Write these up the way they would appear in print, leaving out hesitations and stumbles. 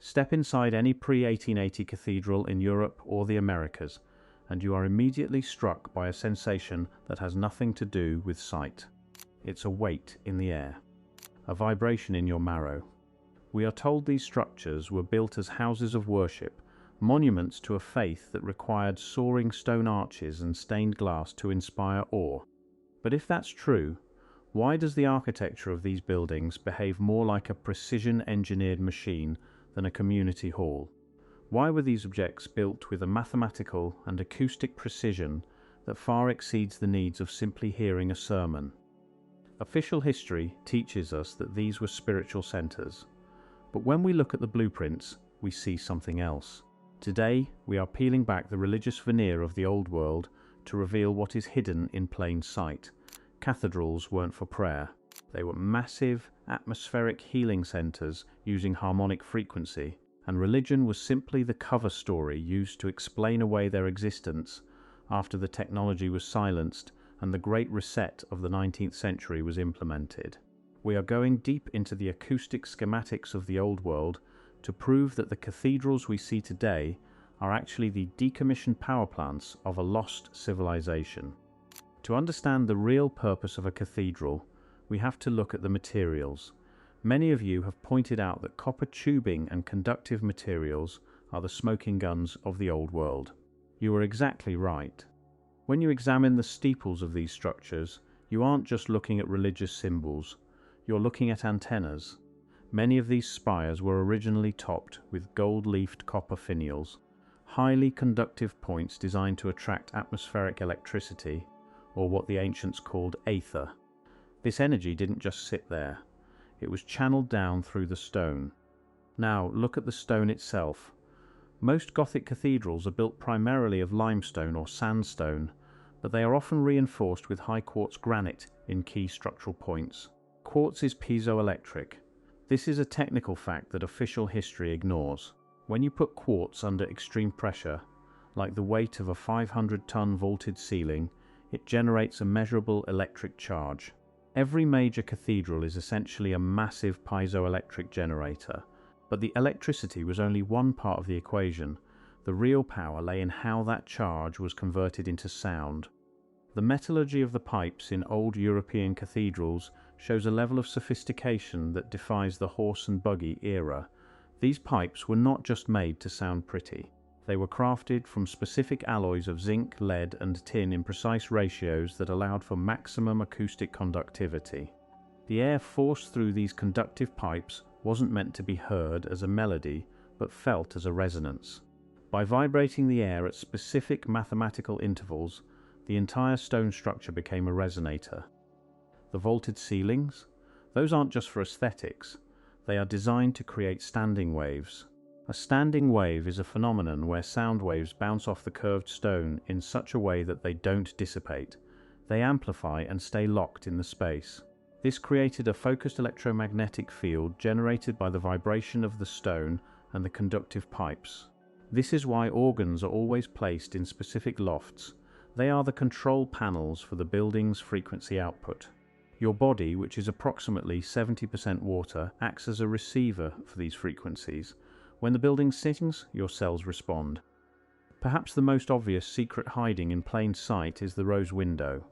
Step inside any pre-1880 cathedral in Europe or the Americas, and you are immediately struck by a sensation that has nothing to do with sight. It's a weight in the air, a vibration in your marrow. We are told these structures were built as houses of worship, monuments to a faith that required soaring stone arches and stained glass to inspire awe. But if that's true, why does the architecture of these buildings behave more like a precision-engineered machine than a community hall? Why were these objects built with a mathematical and acoustic precision that far exceeds the needs of simply hearing a sermon? Official history teaches us that these were spiritual centers, but when we look at the blueprints, we see something else. Today, we are peeling back the religious veneer of the old world to reveal what is hidden in plain sight. Cathedrals weren't for prayer. They were massive, atmospheric healing centers using harmonic frequency, and religion was simply the cover story used to explain away their existence after the technology was silenced and the Great Reset of the 19th century was implemented. We are going deep into the acoustic schematics of the old world to prove that the cathedrals we see today are actually the decommissioned power plants of a lost civilization. To understand the real purpose of a cathedral, we have to look at the materials. Many of you have pointed out that copper tubing and conductive materials are the smoking guns of the old world. You are exactly right. When you examine the steeples of these structures, you aren't just looking at religious symbols, you're looking at antennas. Many of these spires were originally topped with gold-leafed copper finials, highly conductive points designed to attract atmospheric electricity, or what the ancients called aether. This energy didn't just sit there. It was channeled down through the stone. Now, look at the stone itself. Most Gothic cathedrals are built primarily of limestone or sandstone, but they are often reinforced with high quartz granite in key structural points. Quartz is piezoelectric. This is a technical fact that official history ignores. When you put quartz under extreme pressure, like the weight of a 500-ton vaulted ceiling, it generates a measurable electric charge. Every major cathedral is essentially a massive piezoelectric generator, but the electricity was only one part of the equation. The real power lay in how that charge was converted into sound. The metallurgy of the pipes in old European cathedrals shows a level of sophistication that defies the horse and buggy era. These pipes were not just made to sound pretty. They were crafted from specific alloys of zinc, lead, and tin in precise ratios that allowed for maximum acoustic conductivity. The air forced through these conductive pipes wasn't meant to be heard as a melody, but felt as a resonance. By vibrating the air at specific mathematical intervals, the entire stone structure became a resonator. The vaulted ceilings? Those aren't just for aesthetics. They are designed to create standing waves. A standing wave is a phenomenon where sound waves bounce off the curved stone in such a way that they don't dissipate. They amplify and stay locked in the space. This created a focused electromagnetic field generated by the vibration of the stone and the conductive pipes. This is why organs are always placed in specific lofts. They are the control panels for the building's frequency output. Your body, which is approximately 70% water, acts as a receiver for these frequencies. When the building sings, your cells respond. Perhaps the most obvious secret hiding in plain sight is the rose window.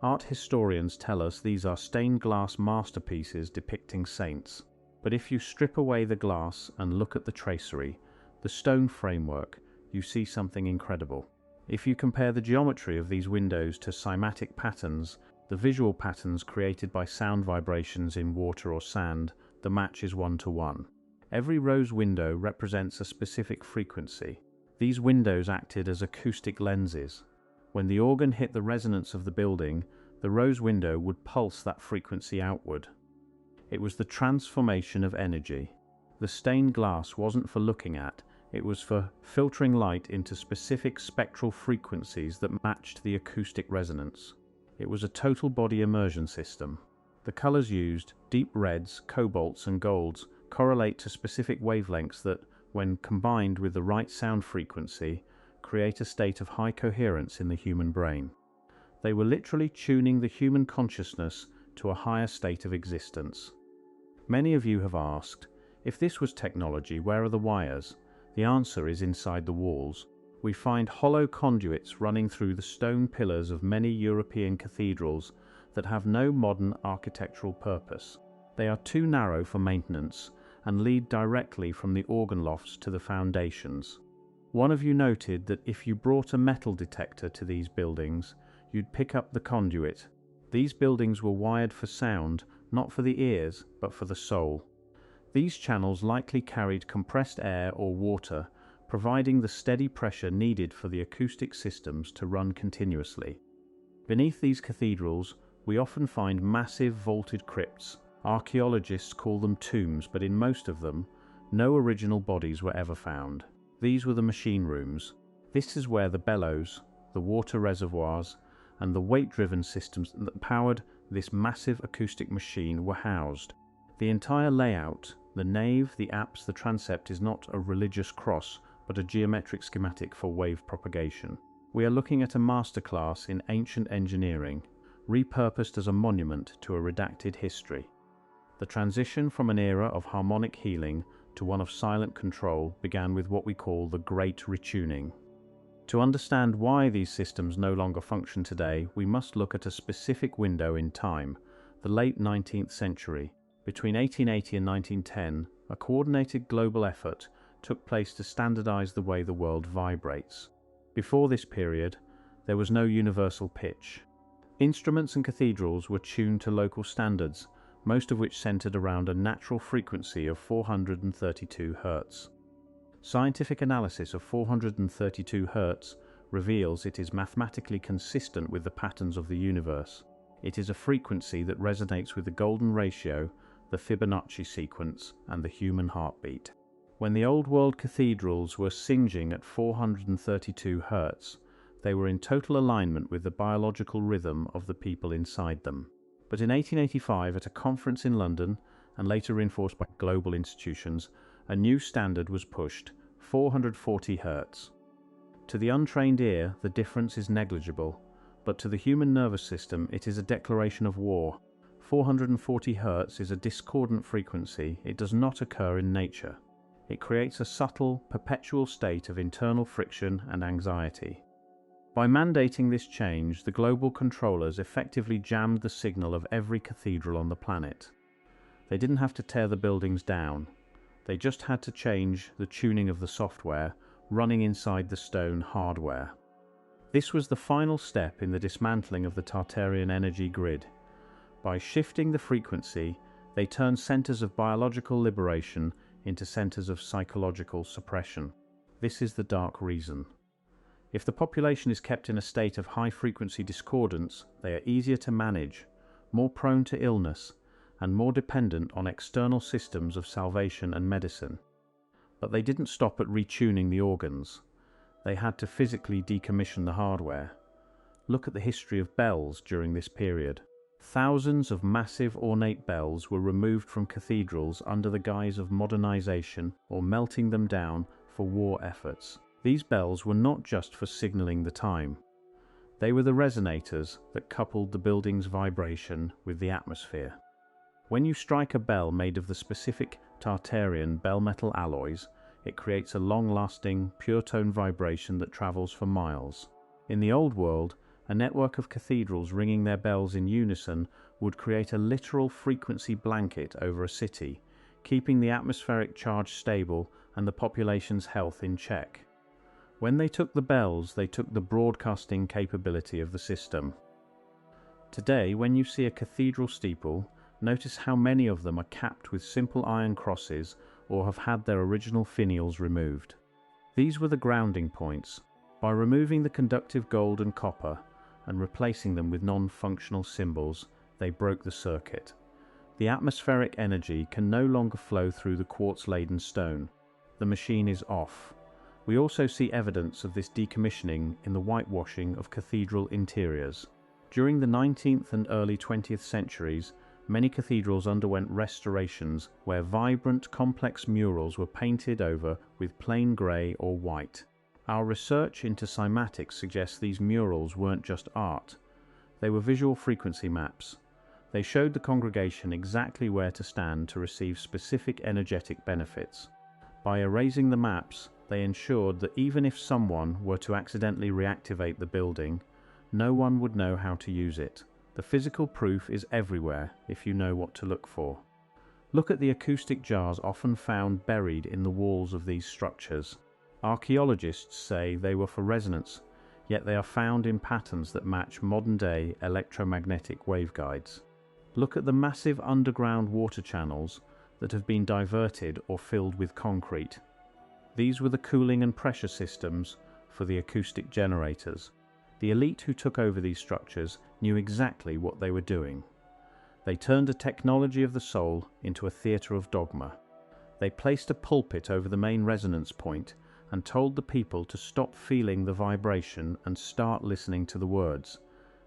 Art historians tell us these are stained glass masterpieces depicting saints. But if you strip away the glass and look at the tracery, the stone framework, you see something incredible. If you compare the geometry of these windows to cymatic patterns, the visual patterns created by sound vibrations in water or sand, the match is 1-to-1. Every rose window represents a specific frequency. These windows acted as acoustic lenses. When the organ hit the resonance of the building, the rose window would pulse that frequency outward. It was the transformation of energy. The stained glass wasn't for looking at, it was for filtering light into specific spectral frequencies that matched the acoustic resonance. It was a total body immersion system. The colors used, deep reds, cobalts, and golds, correlate to specific wavelengths that, when combined with the right sound frequency, create a state of high coherence in the human brain. They were literally tuning the human consciousness to a higher state of existence. Many of you have asked, If this was technology, where are the wires? The answer is inside the walls. We find hollow conduits running through the stone pillars of many European cathedrals that have no modern architectural purpose. They are too narrow for maintenance and lead directly from the organ lofts to the foundations. One of you noted that if you brought a metal detector to these buildings, you'd pick up the conduit. These buildings were wired for sound, not for the ears, but for the soul. These channels likely carried compressed air or water, providing the steady pressure needed for the acoustic systems to run continuously. Beneath these cathedrals, we often find massive vaulted crypts. Archaeologists call them tombs, but in most of them, no original bodies were ever found. These were the machine rooms. This is where the bellows, the water reservoirs, and the weight-driven systems that powered this massive acoustic machine were housed. The entire layout, the nave, the apse, the transept, is not a religious cross, but a geometric schematic for wave propagation. We are looking at a masterclass in ancient engineering, repurposed as a monument to a redacted history. The transition from an era of harmonic healing to one of silent control began with what we call the Great Retuning. To understand why these systems no longer function today, we must look at a specific window in time, the late 19th century. Between 1880 and 1910, a coordinated global effort took place to standardize the way the world vibrates. Before this period, there was no universal pitch. Instruments and cathedrals were tuned to local standards, most of which centered around a natural frequency of 432 Hz. Scientific analysis of 432 Hz reveals it is mathematically consistent with the patterns of the universe. It is a frequency that resonates with the golden ratio, the Fibonacci sequence, and the human heartbeat. When the old world cathedrals were singeing at 432 Hz, they were in total alignment with the biological rhythm of the people inside them. But in 1885, at a conference in London, and later reinforced by global institutions, a new standard was pushed, 440 Hz. To the untrained ear, the difference is negligible, but to the human nervous system it is a declaration of war. 440 Hz is a discordant frequency. It does not occur in nature. It creates a subtle, perpetual state of internal friction and anxiety. By mandating this change, the global controllers effectively jammed the signal of every cathedral on the planet. They didn't have to tear the buildings down. They just had to change the tuning of the software running inside the stone hardware. This was the final step in the dismantling of the Tartarian energy grid. By shifting the frequency, they turned centers of biological liberation into centers of psychological suppression. This is the dark reason. If the population is kept in a state of high-frequency discordance, they are easier to manage, more prone to illness, and more dependent on external systems of salvation and medicine. But they didn't stop at retuning the organs. They had to physically decommission the hardware. Look at the history of bells during this period. Thousands of massive ornate bells were removed from cathedrals under the guise of modernization or melting them down for war efforts. These bells were not just for signaling the time. They were the resonators that coupled the building's vibration with the atmosphere. When you strike a bell made of the specific Tartarian bell metal alloys, it creates a long-lasting, pure-tone vibration that travels for miles. In the old world, a network of cathedrals ringing their bells in unison would create a literal frequency blanket over a city, keeping the atmospheric charge stable and the population's health in check. When they took the bells, they took the broadcasting capability of the system. Today, when you see a cathedral steeple, notice how many of them are capped with simple iron crosses or have had their original finials removed. These were the grounding points. By removing the conductive gold and copper and replacing them with non-functional symbols, they broke the circuit. The atmospheric energy can no longer flow through the quartz-laden stone. The machine is off. We also see evidence of this decommissioning in the whitewashing of cathedral interiors. During the 19th and early 20th centuries, many cathedrals underwent restorations where vibrant, complex murals were painted over with plain grey or white. Our research into cymatics suggests these murals weren't just art. They were visual frequency maps. They showed the congregation exactly where to stand to receive specific energetic benefits. By erasing the maps, they ensured that even if someone were to accidentally reactivate the building, no one would know how to use it. The physical proof is everywhere if you know what to look for. Look at the acoustic jars often found buried in the walls of these structures. Archaeologists say they were for resonance, yet they are found in patterns that match modern-day electromagnetic waveguides. Look at the massive underground water channels that have been diverted or filled with concrete. These were the cooling and pressure systems for the acoustic generators. The elite who took over these structures knew exactly what they were doing. They turned a technology of the soul into a theatre of dogma. They placed a pulpit over the main resonance point and told the people to stop feeling the vibration and start listening to the words.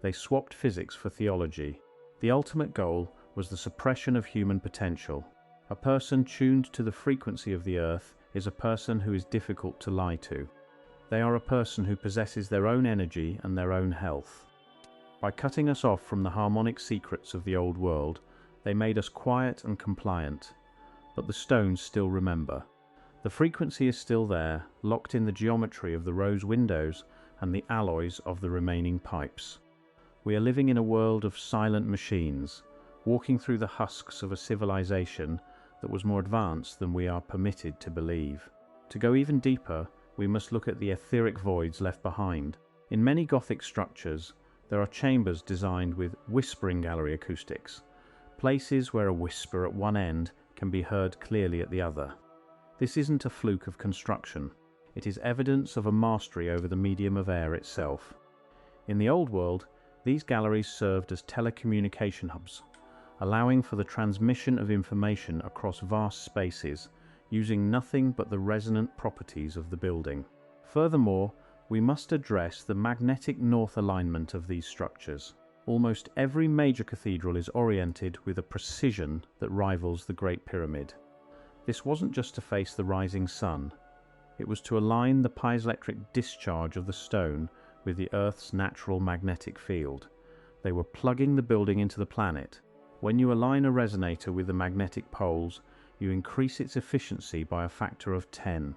They swapped physics for theology. The ultimate goal was the suppression of human potential. A person tuned to the frequency of the earth is a person who is difficult to lie to. They are a person who possesses their own energy and their own health. By cutting us off from the harmonic secrets of the old world, they made us quiet and compliant. But the stones still remember. The frequency is still there, locked in the geometry of the rose windows and the alloys of the remaining pipes. We are living in a world of silent machines, walking through the husks of a civilization that was more advanced than we are permitted to believe. To go even deeper, we must look at the etheric voids left behind. In many Gothic structures, there are chambers designed with whispering gallery acoustics, places where a whisper at one end can be heard clearly at the other. This isn't a fluke of construction. It is evidence of a mastery over the medium of air itself. In the old world, these galleries served as telecommunication hubs, allowing for the transmission of information across vast spaces, using nothing but the resonant properties of the building. Furthermore, we must address the magnetic north alignment of these structures. Almost every major cathedral is oriented with a precision that rivals the Great Pyramid. This wasn't just to face the rising sun. It was to align the piezoelectric discharge of the stone with the Earth's natural magnetic field. They were plugging the building into the planet. When you align a resonator with the magnetic poles, you increase its efficiency by a factor of 10.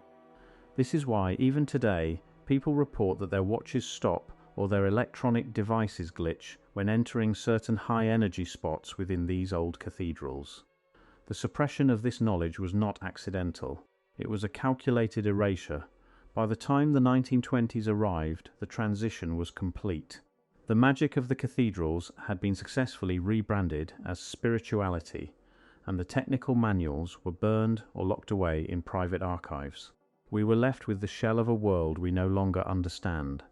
This is why, even today, people report that their watches stop or their electronic devices glitch when entering certain high-energy spots within these old cathedrals. The suppression of this knowledge was not accidental. It was a calculated erasure. By the time the 1920s arrived, the transition was complete. The magic of the cathedrals had been successfully rebranded as spirituality, and the technical manuals were burned or locked away in private archives. We were left with the shell of a world we no longer understand.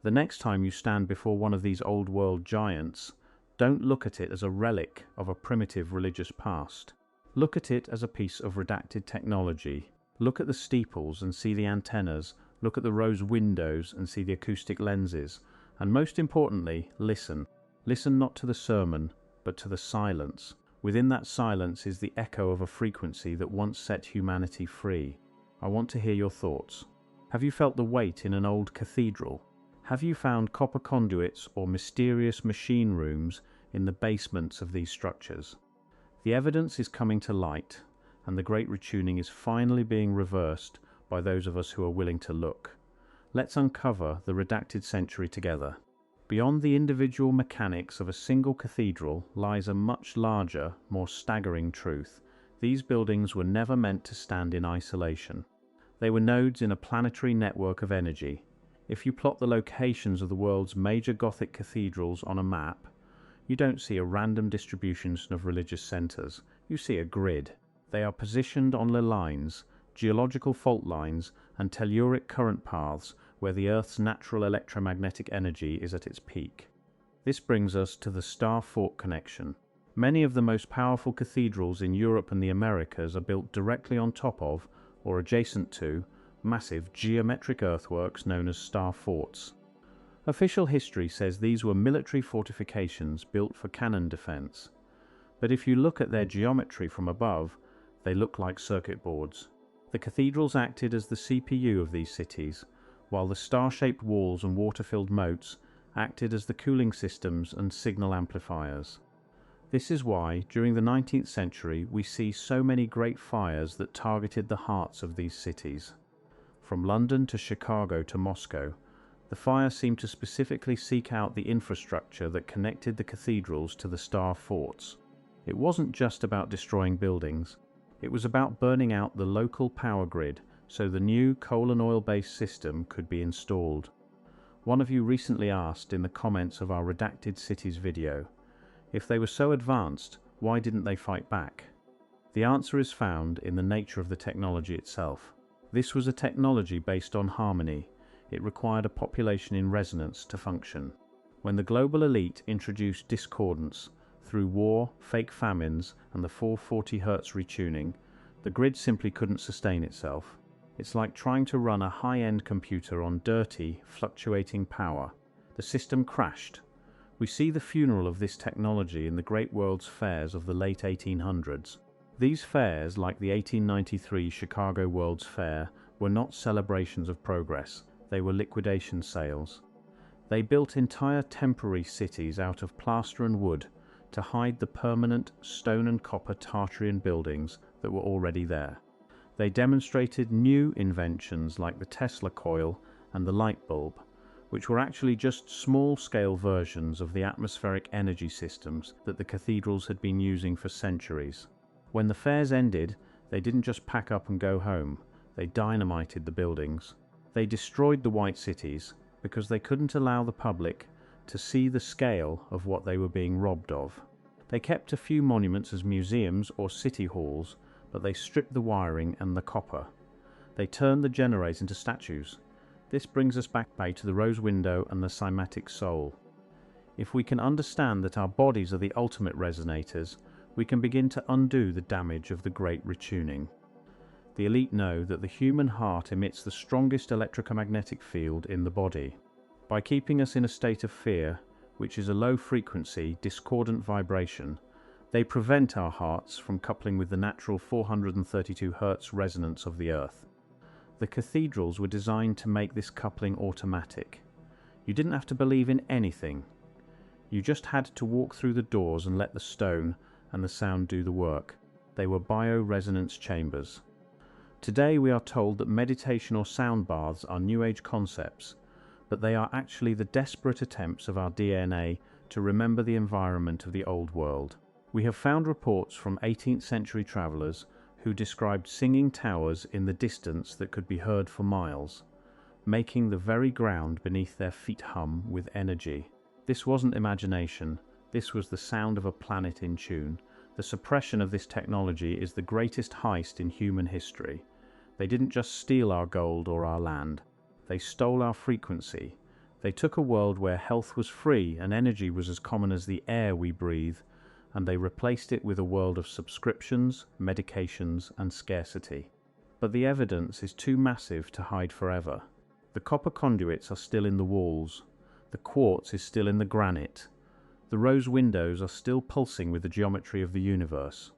The next time you stand before one of these old world giants, don't look at it as a relic of a primitive religious past. Look at it as a piece of redacted technology. Look at the steeples and see the antennas. Look at the rose windows and see the acoustic lenses. And most importantly, listen. Listen not to the sermon, but to the silence. Within that silence is the echo of a frequency that once set humanity free. I want to hear your thoughts. Have you felt the weight in an old cathedral? Have you found copper conduits or mysterious machine rooms in the basements of these structures? The evidence is coming to light, and the great retuning is finally being reversed by those of us who are willing to look. Let's uncover the redacted century together. Beyond the individual mechanics of a single cathedral lies a much larger, more staggering truth. These buildings were never meant to stand in isolation. They were nodes in a planetary network of energy. If you plot the locations of the world's major Gothic cathedrals on a map, you don't see a random distribution of religious centers. You see a grid. They are positioned on the lines, geological fault lines, and telluric current paths where the Earth's natural electromagnetic energy is at its peak. This brings us to the star-fork connection. Many of the most powerful cathedrals in Europe and the Americas are built directly on top of, or adjacent to, massive geometric earthworks known as star forts. Official history says these were military fortifications built for cannon defense. But if you look at their geometry from above, they look like circuit boards. The cathedrals acted as the CPU of these cities, while the star-shaped walls and water-filled moats acted as the cooling systems and signal amplifiers. This is why, during the 19th century, we see so many great fires that targeted the hearts of these cities. From London to Chicago to Moscow, the fire seemed to specifically seek out the infrastructure that connected the cathedrals to the star forts. It wasn't just about destroying buildings, it was about burning out the local power grid so the new coal and oil-based system could be installed. One of you recently asked in the comments of our Redacted Cities video, if they were so advanced, why didn't they fight back? The answer is found in the nature of the technology itself. This was a technology based on harmony. It required a population in resonance to function. When the global elite introduced discordance through war, fake famines, and the 440 Hz retuning, the grid simply couldn't sustain itself. It's like trying to run a high-end computer on dirty, fluctuating power. The system crashed. We see the funeral of this technology in the Great World's Fairs of the late 1800s. These fairs, like the 1893 Chicago World's Fair, were not celebrations of progress. They were liquidation sales. They built entire temporary cities out of plaster and wood to hide the permanent stone and copper Tartarian buildings that were already there. They demonstrated new inventions like the Tesla coil and the light bulb, which were actually just small-scale versions of the atmospheric energy systems that the cathedrals had been using for centuries. When the fairs ended, they didn't just pack up and go home, they dynamited the buildings. They destroyed the white cities because they couldn't allow the public to see the scale of what they were being robbed of. They kept a few monuments as museums or city halls, but they stripped the wiring and the copper. They turned the generators into statues. This brings us back to the rose window and the cymatic soul. If we can understand that our bodies are the ultimate resonators, we can begin to undo the damage of the great retuning. The elite know that the human heart emits the strongest electromagnetic field in the body. By keeping us in a state of fear, which is a low-frequency, discordant vibration, they prevent our hearts from coupling with the natural 432 Hz resonance of the Earth. The cathedrals were designed to make this coupling automatic. You didn't have to believe in anything. You just had to walk through the doors and let the stone and the sound do the work. They were bioresonance chambers. Today we are told that meditation or sound baths are New Age concepts, but they are actually the desperate attempts of our DNA to remember the environment of the old world. We have found reports from 18th century travelers who described singing towers in the distance that could be heard for miles, making the very ground beneath their feet hum with energy. This wasn't imagination, this was the sound of a planet in tune. The suppression of this technology is the greatest heist in human history. They didn't just steal our gold or our land. They stole our frequency. They took a world where health was free and energy was as common as the air we breathe, and they replaced it with a world of subscriptions, medications, and scarcity. But the evidence is too massive to hide forever. The copper conduits are still in the walls. The quartz is still in the granite. The rose windows are still pulsing with the geometry of the universe.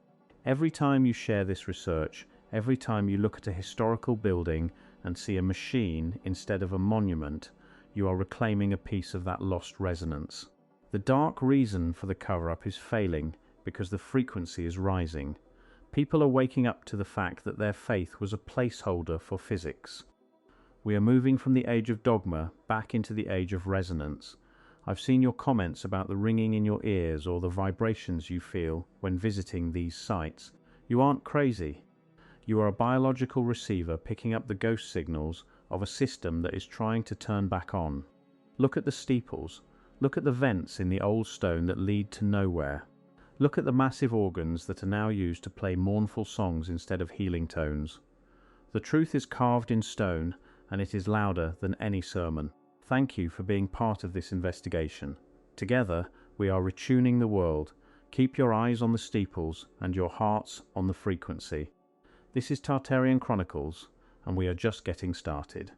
Every time you share this research, every time you look at a historical building and see a machine instead of a monument, you are reclaiming a piece of that lost resonance. The dark reason for the cover-up is failing because the frequency is rising. People are waking up to the fact that their faith was a placeholder for physics. We are moving from the age of dogma back into the age of resonance. I've seen your comments about the ringing in your ears or the vibrations you feel when visiting these sites. You aren't crazy. You are a biological receiver picking up the ghost signals of a system that is trying to turn back on. Look at the steeples. Look at the vents in the old stone that lead to nowhere. Look at the massive organs that are now used to play mournful songs instead of healing tones. The truth is carved in stone, and it is louder than any sermon. Thank you for being part of this investigation. Together, we are retuning the world. Keep your eyes on the steeples and your hearts on the frequency. This is Tartarian Chronicles, and we are just getting started.